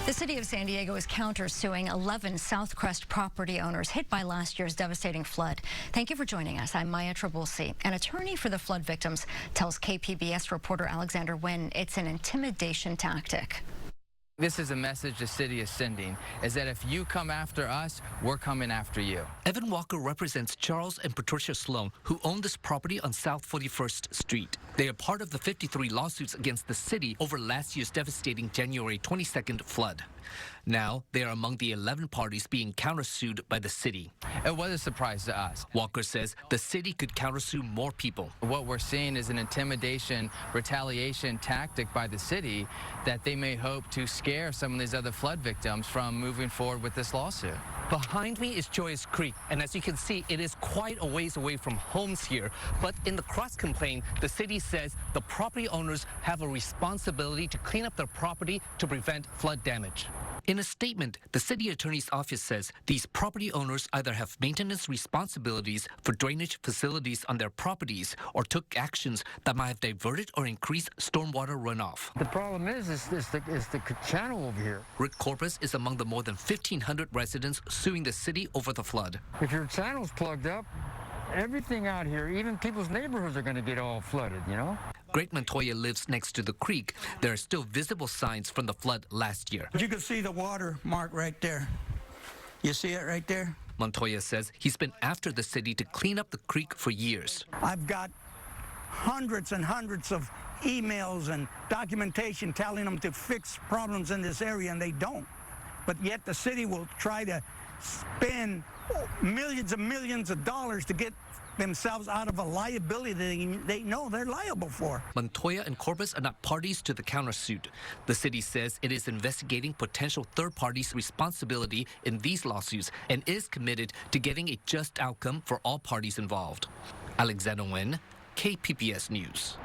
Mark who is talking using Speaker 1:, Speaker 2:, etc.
Speaker 1: The city of San Diego is countersuing 11 Southcrest property owners hit by last year's devastating flood. Thank you for joining us. I'm Maya Trabulsi. An attorney for the flood victims tells KPBS reporter Alexander Nguyen it's an intimidation tactic.
Speaker 2: This is a message the city is sending, is that if you come after us, we're coming after you.
Speaker 3: Evan Walker represents Charles and Patricia Sloan, who own this property on South 41st Street. They are part of the 53 lawsuits against the city over last year's devastating January 22nd flood. Now, they are among the 11 parties being countersued by the city.
Speaker 2: It was a surprise to us.
Speaker 3: Walker says the city could countersue more people.
Speaker 2: What we're seeing is an intimidation, retaliation tactic by the city that they may hope to scare some of these other flood victims from moving forward with this lawsuit.
Speaker 3: Behind me is Joyous Creek, and as you can see, it is quite a ways away from homes here. But in the cross-complaint, the city says the property owners have a responsibility to clean up their property to prevent flood damage. In a statement, the city attorney's office says these property owners either have maintenance responsibilities for drainage facilities on their properties or took actions that might have diverted or increased stormwater runoff.
Speaker 4: The problem is the channel over here.
Speaker 3: Rick Corpus is among the more than 1,500 residents suing the city over the flood.
Speaker 4: If your channel's plugged up, everything out here, even people's neighborhoods are going to get all flooded, you know?
Speaker 3: Greg Montoya lives next to the creek. There are still visible signs from the flood last year.
Speaker 5: You can see the water mark right there. You see it right there?
Speaker 3: Montoya says he's been after the city to clean up the creek for years.
Speaker 5: I've got hundreds and hundreds of emails and documentation telling them to fix problems in this area, and they don't. But yet the city will try to spend millions and millions of dollars to get themselves out of a liability they know they're liable for.
Speaker 3: Montoya and Corpus are not parties to the countersuit. The city says it is investigating potential third parties' responsibility in these lawsuits and is committed to getting a just outcome for all parties involved. Alexander Nguyen, KPBS News.